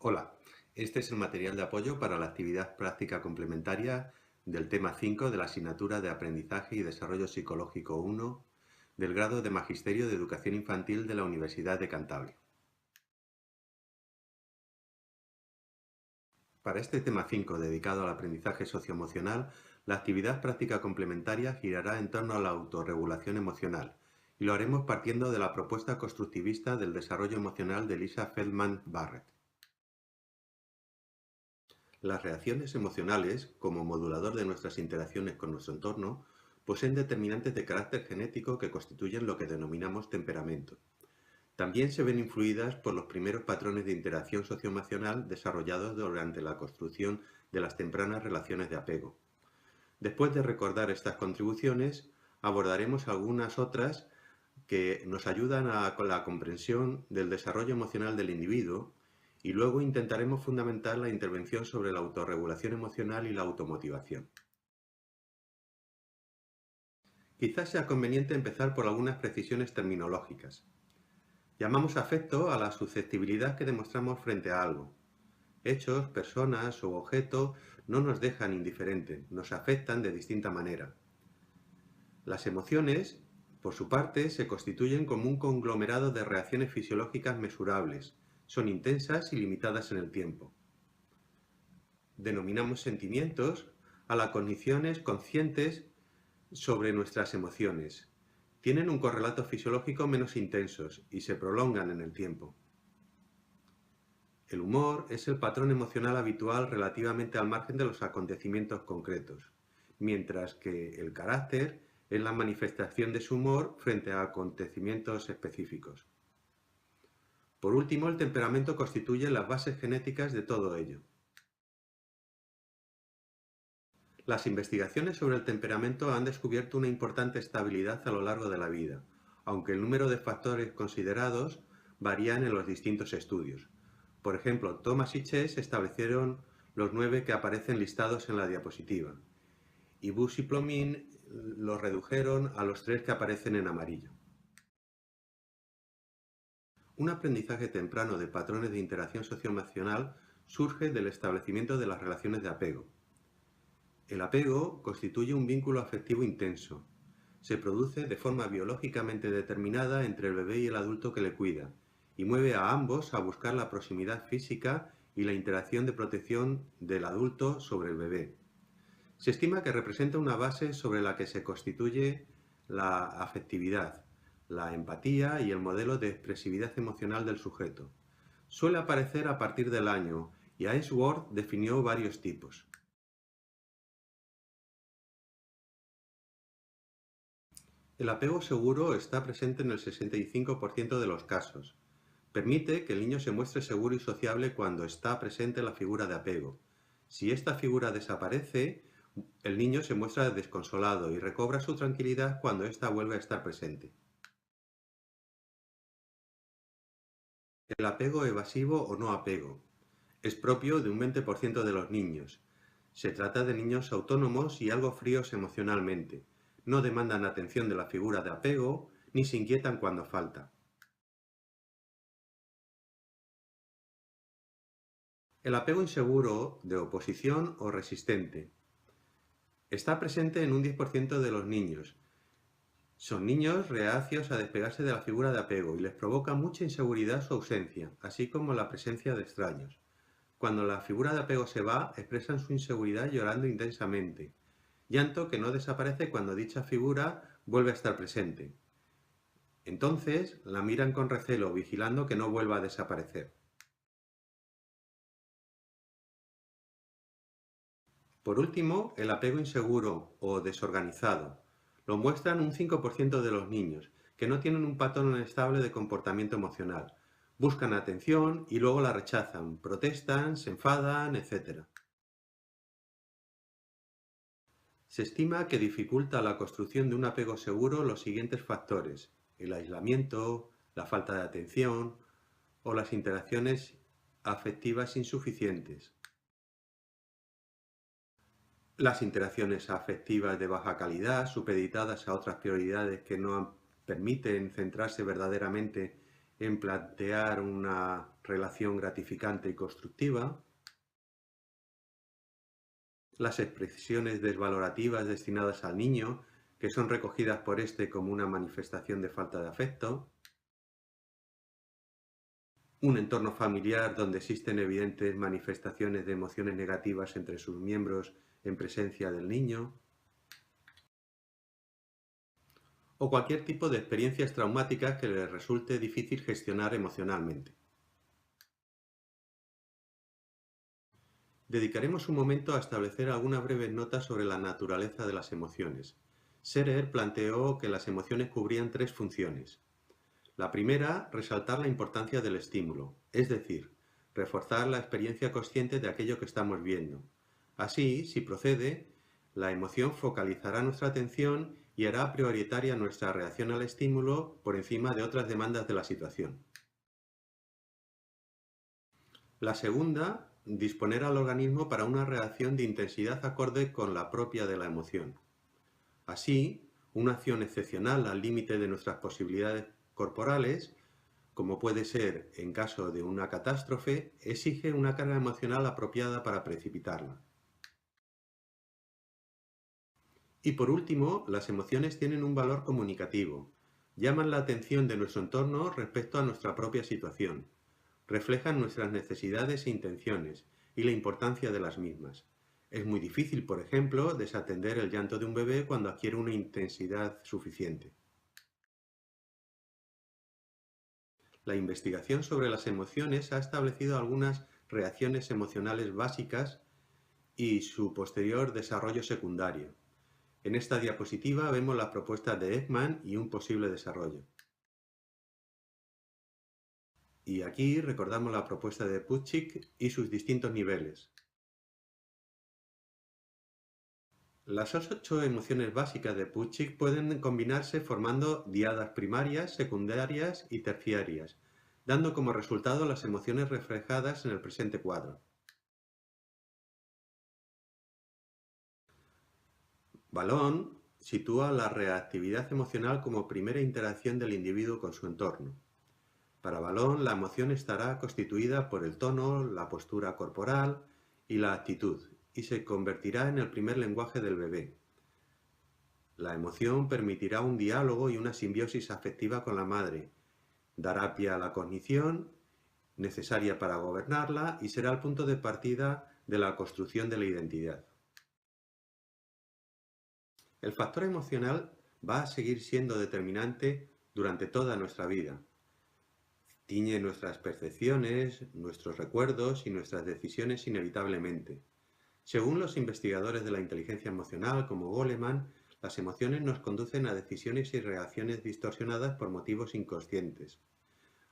Hola, este es el material de apoyo para la actividad práctica complementaria del tema 5 de la asignatura de Aprendizaje y Desarrollo Psicológico 1 del grado de Magisterio de Educación Infantil de la Universidad de Cantabria. Para este tema 5 dedicado al aprendizaje socioemocional, la actividad práctica complementaria girará en torno a la autorregulación emocional y lo haremos partiendo de la propuesta constructivista del desarrollo emocional de Lisa Feldman Barrett. Las reacciones emocionales, como modulador de nuestras interacciones con nuestro entorno, poseen determinantes de carácter genético que constituyen lo que denominamos temperamento. También se ven influidas por los primeros patrones de interacción socioemocional desarrollados durante la construcción de las tempranas relaciones de apego. Después de recordar estas contribuciones, abordaremos algunas otras que nos ayudan a la comprensión del desarrollo emocional del individuo y luego intentaremos fundamentar la intervención sobre la autorregulación emocional y la automotivación. Quizás sea conveniente empezar por algunas precisiones terminológicas. Llamamos afecto a la susceptibilidad que demostramos frente a algo. Hechos, personas o objetos no nos dejan indiferentes, nos afectan de distinta manera. Las emociones, por su parte, se constituyen como un conglomerado de reacciones fisiológicas mesurables. Son intensas y limitadas en el tiempo. Denominamos sentimientos a las cogniciones conscientes sobre nuestras emociones. Tienen un correlato fisiológico menos intensos y se prolongan en el tiempo. El humor es el patrón emocional habitual relativamente al margen de los acontecimientos concretos, mientras que el carácter es la manifestación de su humor frente a acontecimientos específicos. Por último, el temperamento constituye las bases genéticas de todo ello. Las investigaciones sobre el temperamento han descubierto una importante estabilidad a lo largo de la vida, aunque el número de factores considerados varían en los distintos estudios. Por ejemplo, Thomas y Chase establecieron los 9 que aparecen listados en la diapositiva, y Bush y Plomin los redujeron a los 3 que aparecen en amarillo. Un aprendizaje temprano de patrones de interacción socioemocional surge del establecimiento de las relaciones de apego. El apego constituye un vínculo afectivo intenso. Se produce de forma biológicamente determinada entre el bebé y el adulto que le cuida, y mueve a ambos a buscar la proximidad física y la interacción de protección del adulto sobre el bebé. Se estima que representa una base sobre la que se constituye la afectividad, la empatía y el modelo de expresividad emocional del sujeto. Suele aparecer a partir del año, y Ainsworth definió varios tipos. El apego seguro está presente en el 65% de los casos. Permite que el niño se muestre seguro y sociable cuando está presente la figura de apego. Si esta figura desaparece, el niño se muestra desconsolado y recobra su tranquilidad cuando ésta vuelve a estar presente. El apego evasivo o no apego es propio de un 20% de los niños. Se trata de niños autónomos y algo fríos emocionalmente. No demandan atención de la figura de apego ni se inquietan cuando falta. El apego inseguro, de oposición o resistente, está presente en un 10% de los niños. Son niños reacios a despegarse de la figura de apego y les provoca mucha inseguridad su ausencia, así como la presencia de extraños. Cuando la figura de apego se va, expresan su inseguridad llorando intensamente, llanto que no desaparece cuando dicha figura vuelve a estar presente. Entonces la miran con recelo, vigilando que no vuelva a desaparecer. Por último, el apego inseguro o desorganizado. Lo muestran un 5% de los niños, que no tienen un patrón estable de comportamiento emocional. Buscan atención y luego la rechazan, protestan, se enfadan, etc. Se estima que dificulta la construcción de un apego seguro los siguientes factores: el aislamiento, la falta de atención o las interacciones afectivas insuficientes. Las interacciones afectivas de baja calidad, supeditadas a otras prioridades que no permiten centrarse verdaderamente en plantear una relación gratificante y constructiva, las expresiones desvalorativas destinadas al niño, que son recogidas por éste como una manifestación de falta de afecto, un entorno familiar donde existen evidentes manifestaciones de emociones negativas entre sus miembros en presencia del niño, o cualquier tipo de experiencias traumáticas que le resulte difícil gestionar emocionalmente. Dedicaremos un momento a establecer algunas breves notas sobre la naturaleza de las emociones. Serer planteó que las emociones cubrían tres funciones. La primera, resaltar la importancia del estímulo, es decir, reforzar la experiencia consciente de aquello que estamos viendo. Así, si procede, la emoción focalizará nuestra atención y hará prioritaria nuestra reacción al estímulo por encima de otras demandas de la situación. La segunda, disponer al organismo para una reacción de intensidad acorde con la propia de la emoción. Así, una acción excepcional al límite de nuestras posibilidades corporales, como puede ser en caso de una catástrofe, exige una carga emocional apropiada para precipitarla. Y por último, las emociones tienen un valor comunicativo. Llaman la atención de nuestro entorno respecto a nuestra propia situación. Reflejan nuestras necesidades e intenciones y la importancia de las mismas. Es muy difícil, por ejemplo, desatender el llanto de un bebé cuando adquiere una intensidad suficiente. La investigación sobre las emociones ha establecido algunas reacciones emocionales básicas y su posterior desarrollo secundario. En esta diapositiva vemos las propuestas de Ekman y un posible desarrollo. Y aquí recordamos la propuesta de Puchik y sus distintos niveles. Las 8 emociones básicas de Puchik pueden combinarse formando diadas primarias, secundarias y terciarias, dando como resultado las emociones reflejadas en el presente cuadro. Valón sitúa la reactividad emocional como primera interacción del individuo con su entorno. Para Valón, la emoción estará constituida por el tono, la postura corporal y la actitud, y se convertirá en el primer lenguaje del bebé. La emoción permitirá un diálogo y una simbiosis afectiva con la madre, dará pie a la cognición necesaria para gobernarla y será el punto de partida de la construcción de la identidad. El factor emocional va a seguir siendo determinante durante toda nuestra vida. Tiñe nuestras percepciones, nuestros recuerdos y nuestras decisiones inevitablemente. Según los investigadores de la inteligencia emocional, como Goleman, las emociones nos conducen a decisiones y reacciones distorsionadas por motivos inconscientes.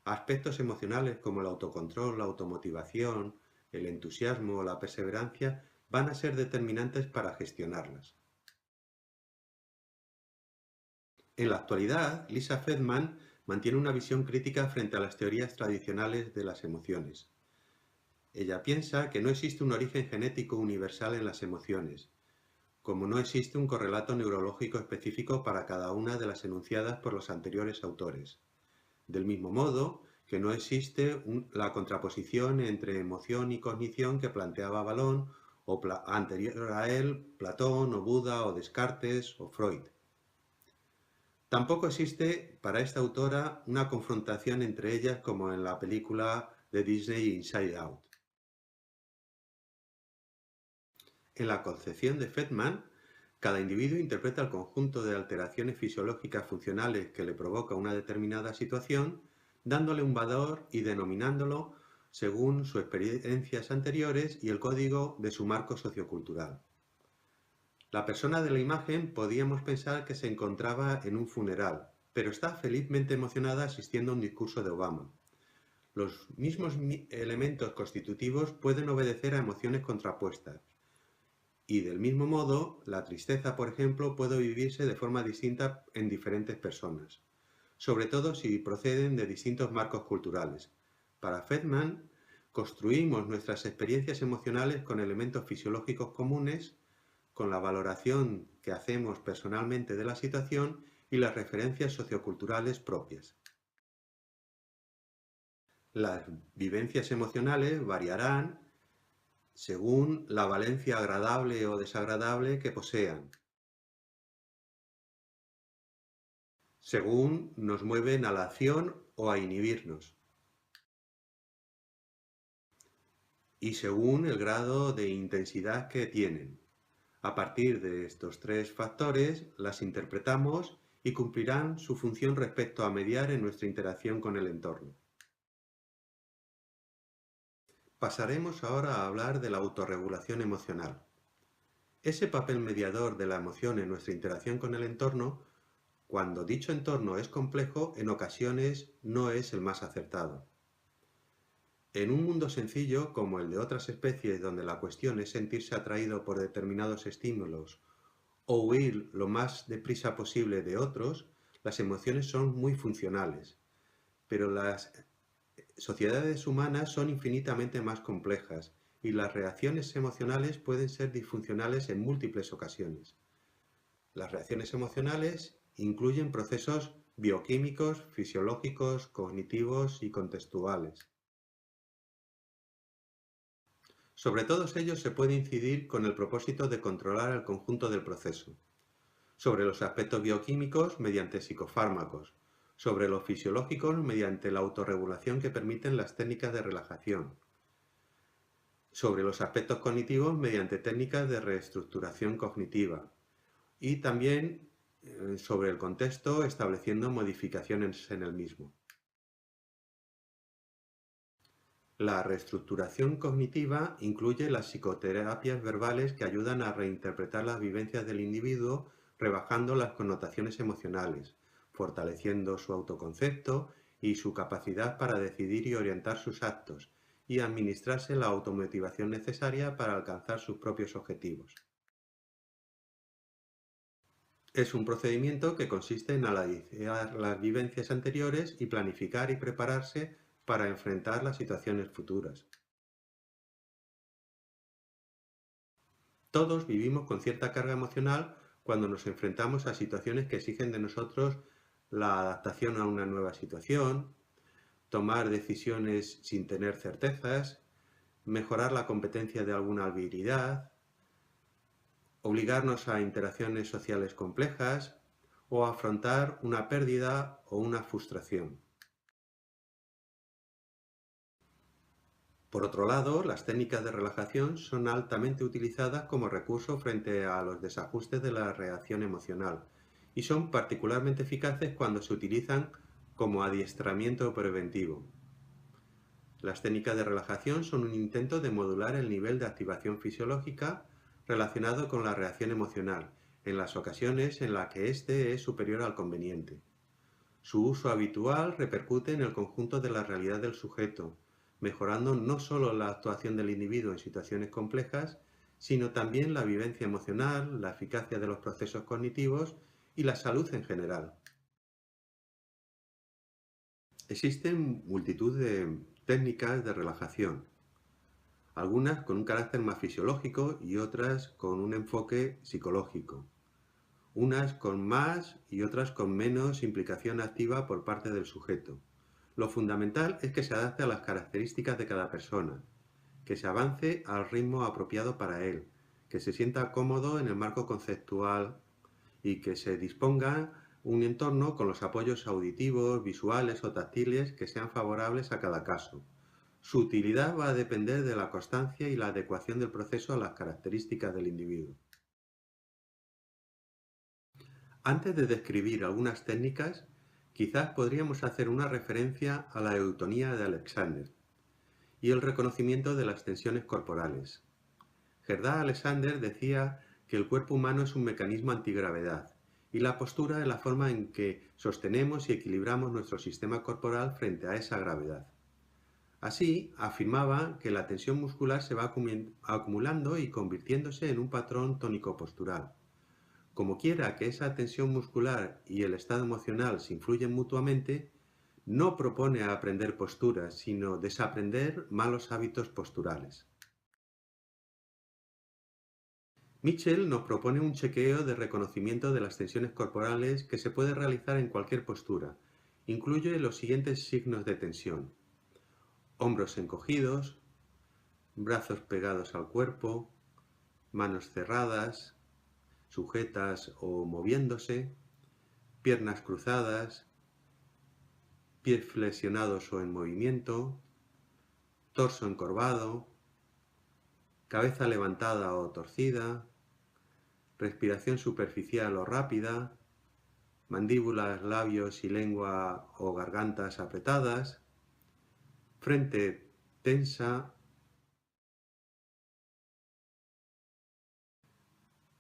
Aspectos emocionales como el autocontrol, la automotivación, el entusiasmo o la perseverancia van a ser determinantes para gestionarlas. En la actualidad, Lisa Feldman mantiene una visión crítica frente a las teorías tradicionales de las emociones. Ella piensa que no existe un origen genético universal en las emociones, como no existe un correlato neurológico específico para cada una de las enunciadas por los anteriores autores. Del mismo modo que no existe la contraposición entre emoción y cognición que planteaba Valón o anterior a él Platón o Buda o Descartes o Freud. Tampoco existe para esta autora una confrontación entre ellas como en la película de Disney Inside Out. En la concepción de Feldman, cada individuo interpreta el conjunto de alteraciones fisiológicas funcionales que le provoca una determinada situación, dándole un valor y denominándolo según sus experiencias anteriores y el código de su marco sociocultural. La persona de la imagen podíamos pensar que se encontraba en un funeral, pero está felizmente emocionada asistiendo a un discurso de Obama. Los mismos elementos constitutivos pueden obedecer a emociones contrapuestas. Y del mismo modo, la tristeza, por ejemplo, puede vivirse de forma distinta en diferentes personas, sobre todo si proceden de distintos marcos culturales. Para Feldman, construimos nuestras experiencias emocionales con elementos fisiológicos comunes, con la valoración que hacemos personalmente de la situación y las referencias socioculturales propias. Las vivencias emocionales variarán según la valencia agradable o desagradable que posean, según nos mueven a la acción o a inhibirnos, y según el grado de intensidad que tienen. A partir de estos tres factores, las interpretamos y cumplirán su función respecto a mediar en nuestra interacción con el entorno. Pasaremos ahora a hablar de la autorregulación emocional. Ese papel mediador de la emoción en nuestra interacción con el entorno, cuando dicho entorno es complejo, en ocasiones no es el más acertado. En un mundo sencillo como el de otras especies donde la cuestión es sentirse atraído por determinados estímulos o huir lo más deprisa posible de otros, las emociones son muy funcionales, pero las sociedades humanas son infinitamente más complejas y las reacciones emocionales pueden ser disfuncionales en múltiples ocasiones. Las reacciones emocionales incluyen procesos bioquímicos, fisiológicos, cognitivos y contextuales. Sobre todos ellos se puede incidir con el propósito de controlar el conjunto del proceso. Sobre los aspectos bioquímicos mediante psicofármacos, sobre los fisiológicos mediante la autorregulación que permiten las técnicas de relajación, sobre los aspectos cognitivos mediante técnicas de reestructuración cognitiva y también sobre el contexto estableciendo modificaciones en el mismo. La reestructuración cognitiva incluye las psicoterapias verbales que ayudan a reinterpretar las vivencias del individuo, rebajando las connotaciones emocionales, fortaleciendo su autoconcepto y su capacidad para decidir y orientar sus actos, y administrarse la automotivación necesaria para alcanzar sus propios objetivos. Es un procedimiento que consiste en analizar las vivencias anteriores y planificar y prepararse para enfrentar las situaciones futuras. Todos vivimos con cierta carga emocional cuando nos enfrentamos a situaciones que exigen de nosotros la adaptación a una nueva situación, tomar decisiones sin tener certezas, mejorar la competencia de alguna habilidad, obligarnos a interacciones sociales complejas o afrontar una pérdida o una frustración. Por otro lado, las técnicas de relajación son altamente utilizadas como recurso frente a los desajustes de la reacción emocional y son particularmente eficaces cuando se utilizan como adiestramiento preventivo. Las técnicas de relajación son un intento de modular el nivel de activación fisiológica relacionado con la reacción emocional, en las ocasiones en las que éste es superior al conveniente. Su uso habitual repercute en el conjunto de la realidad del sujeto, mejorando no solo la actuación del individuo en situaciones complejas, sino también la vivencia emocional, la eficacia de los procesos cognitivos y la salud en general. Existen multitud de técnicas de relajación, algunas con un carácter más fisiológico y otras con un enfoque psicológico, unas con más y otras con menos implicación activa por parte del sujeto. Lo fundamental es que se adapte a las características de cada persona, que se avance al ritmo apropiado para él, que se sienta cómodo en el marco conceptual y que se disponga un entorno con los apoyos auditivos, visuales o táctiles que sean favorables a cada caso. Su utilidad va a depender de la constancia y la adecuación del proceso a las características del individuo. Antes de describir algunas técnicas, quizás podríamos hacer una referencia a la eutonía de Alexander y el reconocimiento de las tensiones corporales. Gerdau Alexander decía que el cuerpo humano es un mecanismo antigravedad y la postura es la forma en que sostenemos y equilibramos nuestro sistema corporal frente a esa gravedad. Así, afirmaba que la tensión muscular se va acumulando y convirtiéndose en un patrón tónico postural. Como quiera que esa tensión muscular y el estado emocional se influyen mutuamente, no propone aprender posturas, sino desaprender malos hábitos posturales. Mitchell nos propone un chequeo de reconocimiento de las tensiones corporales que se puede realizar en cualquier postura. Incluye los siguientes signos de tensión: hombros encogidos, brazos pegados al cuerpo, manos cerradas, sujetas o moviéndose, piernas cruzadas, pies flexionados o en movimiento, torso encorvado, cabeza levantada o torcida, respiración superficial o rápida, mandíbulas, labios y lengua o gargantas apretadas, frente tensa.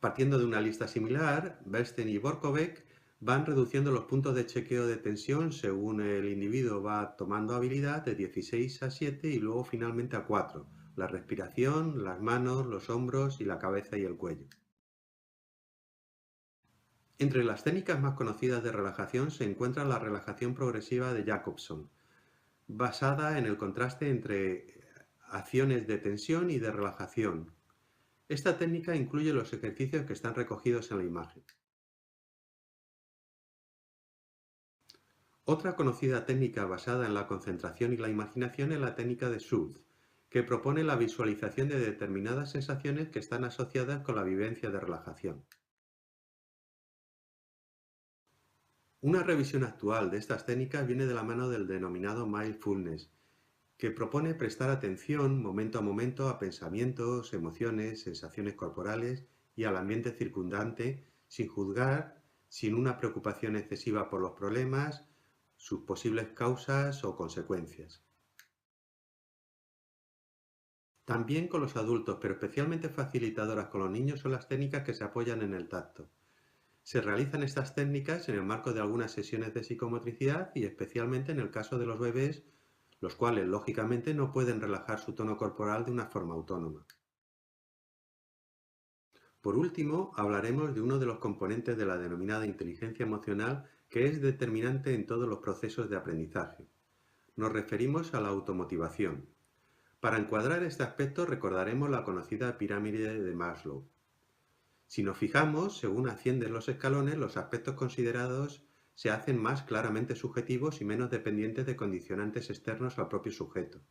Partiendo de una lista similar, Bernstein y Borkovec van reduciendo los puntos de chequeo de tensión según el individuo va tomando habilidad de 16 a 7 y luego finalmente a 4, la respiración, las manos, los hombros y la cabeza y el cuello. Entre las técnicas más conocidas de relajación se encuentra la relajación progresiva de Jacobson, basada en el contraste entre acciones de tensión y de relajación. Esta técnica incluye los ejercicios que están recogidos en la imagen. Otra conocida técnica basada en la concentración y la imaginación es la técnica de Schultz, que propone la visualización de determinadas sensaciones que están asociadas con la vivencia de relajación. Una revisión actual de estas técnicas viene de la mano del denominado mindfulness, que propone prestar atención momento a momento a pensamientos, emociones, sensaciones corporales y al ambiente circundante, sin juzgar, sin una preocupación excesiva por los problemas, sus posibles causas o consecuencias. También con los adultos, pero especialmente facilitadoras con los niños, son las técnicas que se apoyan en el tacto. Se realizan estas técnicas en el marco de algunas sesiones de psicomotricidad y especialmente en el caso de los bebés, los cuales lógicamente no pueden relajar su tono corporal de una forma autónoma. Por último, hablaremos de uno de los componentes de la denominada inteligencia emocional que es determinante en todos los procesos de aprendizaje. Nos referimos a la automotivación. Para encuadrar este aspecto recordaremos la conocida pirámide de Maslow. Si nos fijamos, según ascienden los escalones, los aspectos considerados se hacen más claramente subjetivos y menos dependientes de condicionantes externos al propio sujeto.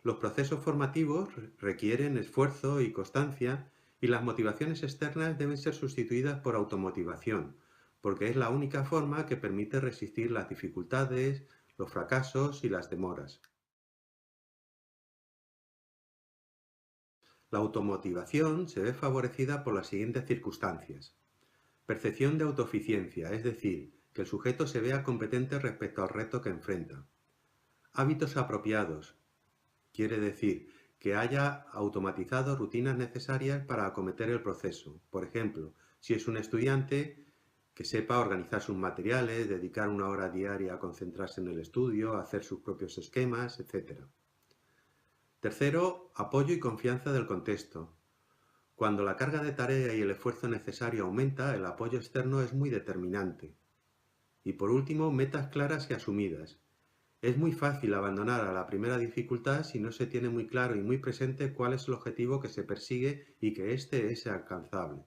Los procesos formativos requieren esfuerzo y constancia y las motivaciones externas deben ser sustituidas por automotivación, porque es la única forma que permite resistir las dificultades, los fracasos y las demoras. La automotivación se ve favorecida por las siguientes circunstancias. Percepción de autoeficiencia, es decir, que el sujeto se vea competente respecto al reto que enfrenta. Hábitos apropiados, quiere decir que haya automatizado rutinas necesarias para acometer el proceso. Por ejemplo, si es un estudiante, que sepa organizar sus materiales, dedicar una hora diaria a concentrarse en el estudio, hacer sus propios esquemas, etc. Tercero, apoyo y confianza del contexto. Cuando la carga de tarea y el esfuerzo necesario aumenta, el apoyo externo es muy determinante. Y por último, metas claras y asumidas. Es muy fácil abandonar a la primera dificultad si no se tiene muy claro y muy presente cuál es el objetivo que se persigue y que éste es alcanzable.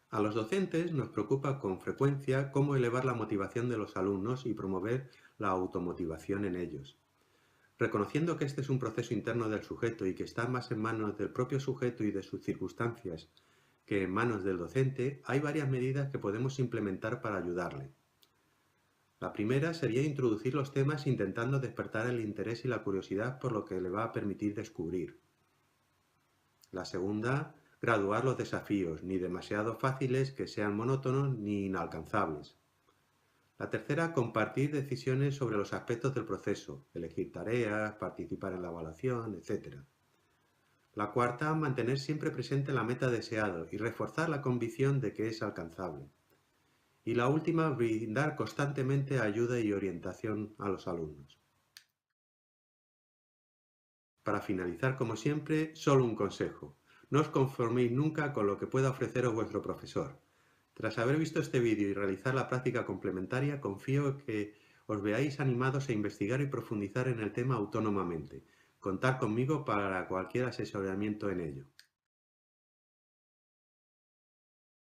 A los docentes nos preocupa con frecuencia cómo elevar la motivación de los alumnos y promover la automotivación en ellos. Reconociendo que este es un proceso interno del sujeto y que está más en manos del propio sujeto y de sus circunstancias que en manos del docente, hay varias medidas que podemos implementar para ayudarle. La primera sería introducir los temas intentando despertar el interés y la curiosidad por lo que le va a permitir descubrir. La segunda, graduar los desafíos, ni demasiado fáciles que sean monótonos ni inalcanzables. La tercera, compartir decisiones sobre los aspectos del proceso, elegir tareas, participar en la evaluación, etc. La cuarta, mantener siempre presente la meta deseada y reforzar la convicción de que es alcanzable. Y la última, brindar constantemente ayuda y orientación a los alumnos. Para finalizar, como siempre, solo un consejo. No os conforméis nunca con lo que pueda ofreceros vuestro profesor. Tras haber visto este vídeo y realizar la práctica complementaria, confío que os veáis animados a investigar y profundizar en el tema autónomamente. Contad conmigo para cualquier asesoramiento en ello.